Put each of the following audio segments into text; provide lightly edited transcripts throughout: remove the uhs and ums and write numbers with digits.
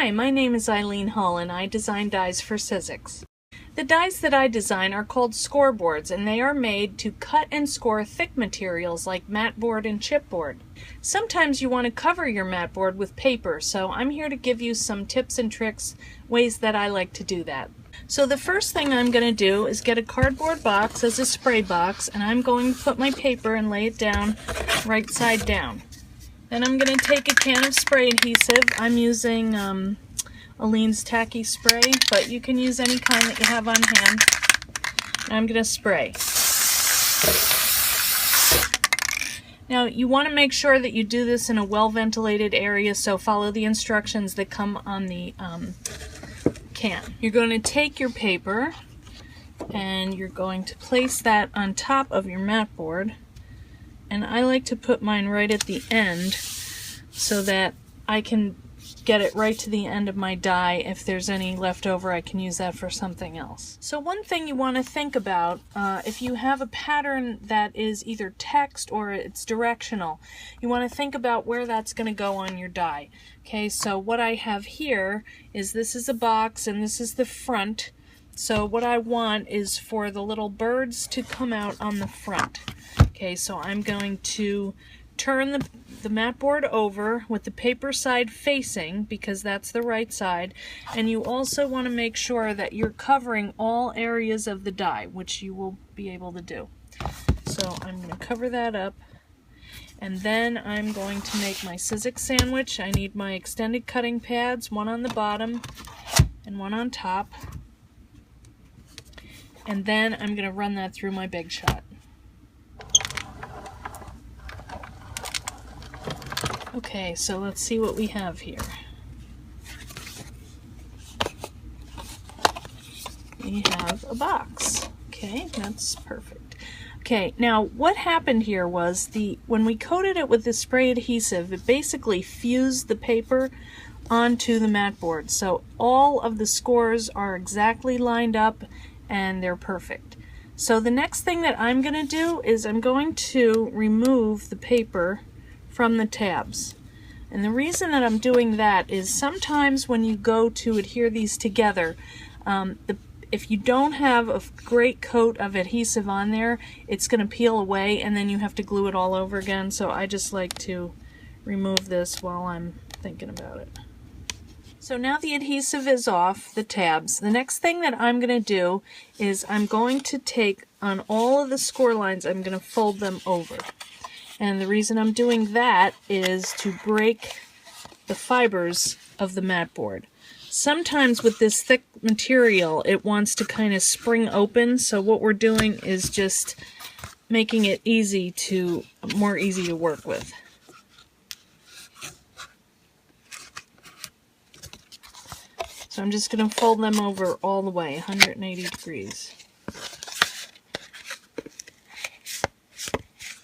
Hi, my name is Eileen Hull and I design dies for Sizzix. The dies that I design are called scoreboards, and they are made to cut and score thick materials like matboard and chipboard. Sometimes you want to cover your matboard with paper, so I'm here to give you some tips and tricks, ways that I like to do that. So the first thing I'm going to do is get a cardboard box as a spray box, and I'm going to put my paper and lay it down right side down. Then I'm going to take a can of spray adhesive. I'm using Eileen's tacky spray, but you can use any kind that you have on hand. And I'm going to spray. Now you want to make sure that you do this in a well-ventilated area, so follow the instructions that come on the can. You're going to take your paper and you're going to place that on top of your matboard. And I like to put mine right at the end so that I can get it right to the end of my die. If there's any left over, I can use that for something else. So one thing you want to think about, if you have a pattern that is either text or it's directional, you want to think about where that's going to go on your die. Okay, so what I have here is this is a box and this is the front. So what I want is for the little birds to come out on the front. Okay, so I'm going to turn the matboard over with the paper side facing, because that's the right side, and you also want to make sure that you're covering all areas of the die, which you will be able to do. So I'm going to cover that up, and then I'm going to make my Sizzix sandwich. I need my extended cutting pads, one on the bottom and one on top, and then I'm going to run that through my Big Shot. Okay, so let's see what we have here. We have a box. Okay, that's perfect. Okay, now what happened here was when we coated it with the spray adhesive, it basically fused the paper onto the matboard. So all of the scores are exactly lined up and they're perfect. So the next thing that I'm going to do is I'm going to remove the paper from the tabs. And the reason that I'm doing that is sometimes when you go to adhere these together, if you don't have a great coat of adhesive on there, it's going to peel away and then you have to glue it all over again. So I just like to remove this while I'm thinking about it. So now the adhesive is off the tabs. The next thing that I'm going to do is I'm going to take on all of the score lines, I'm going to fold them over. And the reason I'm doing that is to break the fibers of the matboard. Sometimes with this thick material, it wants to kind of spring open, so what we're doing is just making it more easy to work with. So I'm just going to fold them over all the way, 180 degrees.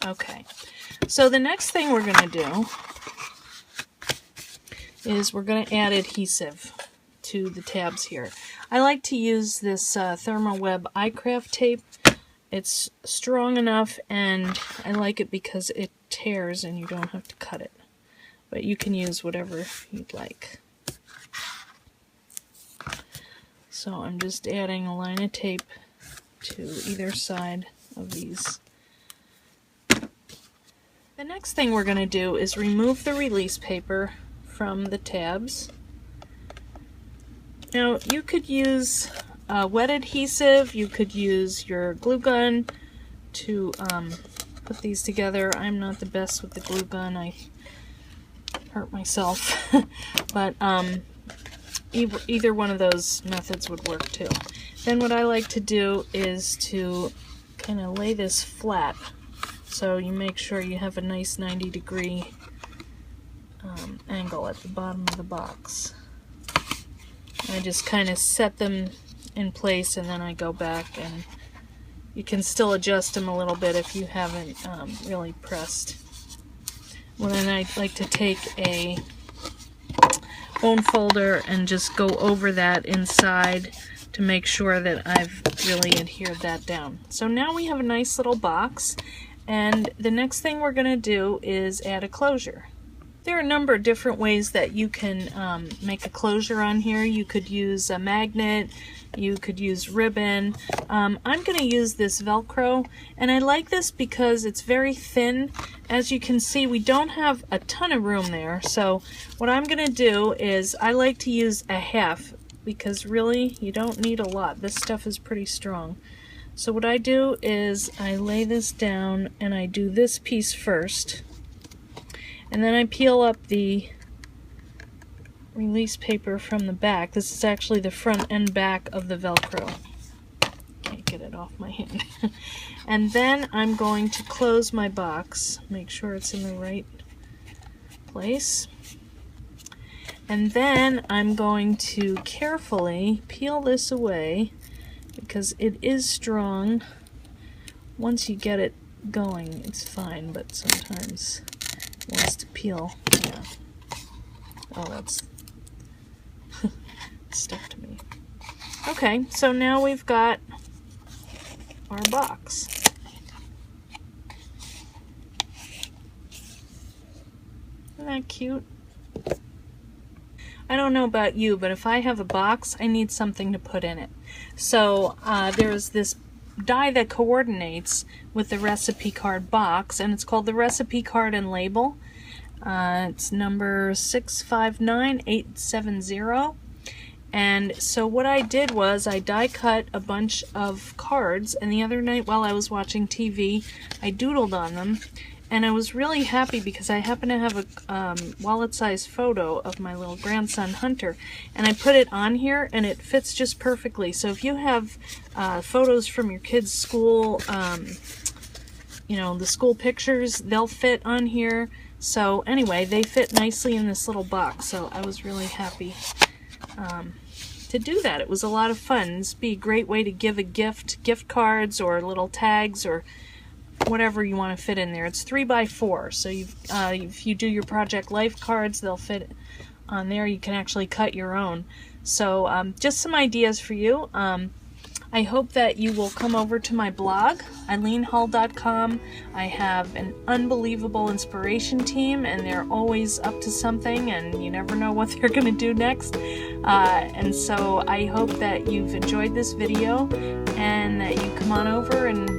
Okay. So the next thing we're going to do is we're going to add adhesive to the tabs here. I like to use this Thermoweb iCraft tape. It's strong enough and I like it because it tears and you don't have to cut it. But you can use whatever you'd like. So I'm just adding a line of tape to either side of these. The next thing we're going to do is remove the release paper from the tabs. Now you could use wet adhesive, you could use your glue gun to put these together. I'm not the best with the glue gun, I hurt myself, but either one of those methods would work too. Then what I like to do is to kind of lay this flat. So you make sure you have a nice 90-degree angle at the bottom of the box. I just kind of set them in place and then I go back, and you can still adjust them a little bit if you haven't really pressed. Well, then I like to take a bone folder and just go over that inside to make sure that I've really adhered that down. So now we have a nice little box. And the next thing we're going to do is add a closure. There are a number of different ways that you can make a closure on here. You could use a magnet, you could use ribbon. I'm going to use this Velcro, and I like this because it's very thin. As you can see, we don't have a ton of room there, so what I'm going to do is I like to use a half, because really you don't need a lot. This stuff is pretty strong. So what I do is I lay this down and I do this piece first, and then I peel up the release paper from the back. This is actually the front and back of the Velcro. Can't get it off my hand. And then I'm going to close my box, make sure it's in the right place. And then I'm going to carefully peel this away, because it is strong. Once you get it going, it's fine, but sometimes it wants to peel. Yeah. Oh, that's stuck to me. Okay, so now we've got our box. Isn't that cute? I don't know about you, but if I have a box, I need something to put in it. So there's this die that coordinates with the recipe card box, and it's called the recipe card and label. It's number 659870. And so what I did was I die cut a bunch of cards, and the other night while I was watching TV, I doodled on them. And I was really happy because I happen to have a wallet-sized photo of my little grandson, Hunter, and I put it on here, and it fits just perfectly. So if you have photos from your kids' school, you know, the school pictures, they'll fit on here. So anyway, they fit nicely in this little box, so I was really happy to do that. It was a lot of fun. This would be a great way to give a gift cards or little tags or whatever you want to fit in there. It's 3x4, so if you do your Project Life cards, they'll fit on there. You can actually cut your own. So just some ideas for you. I hope that you will come over to my blog, eileenhull.com. I have an unbelievable inspiration team, and they're always up to something, and you never know what they're going to do next. And so I hope that you've enjoyed this video, and that you come on over and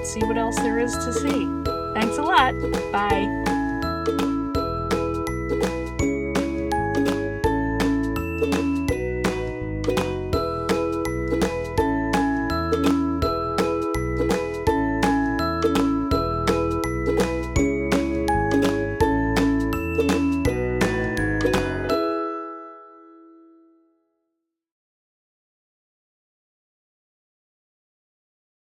see what else there is to see. Thanks a lot. Bye.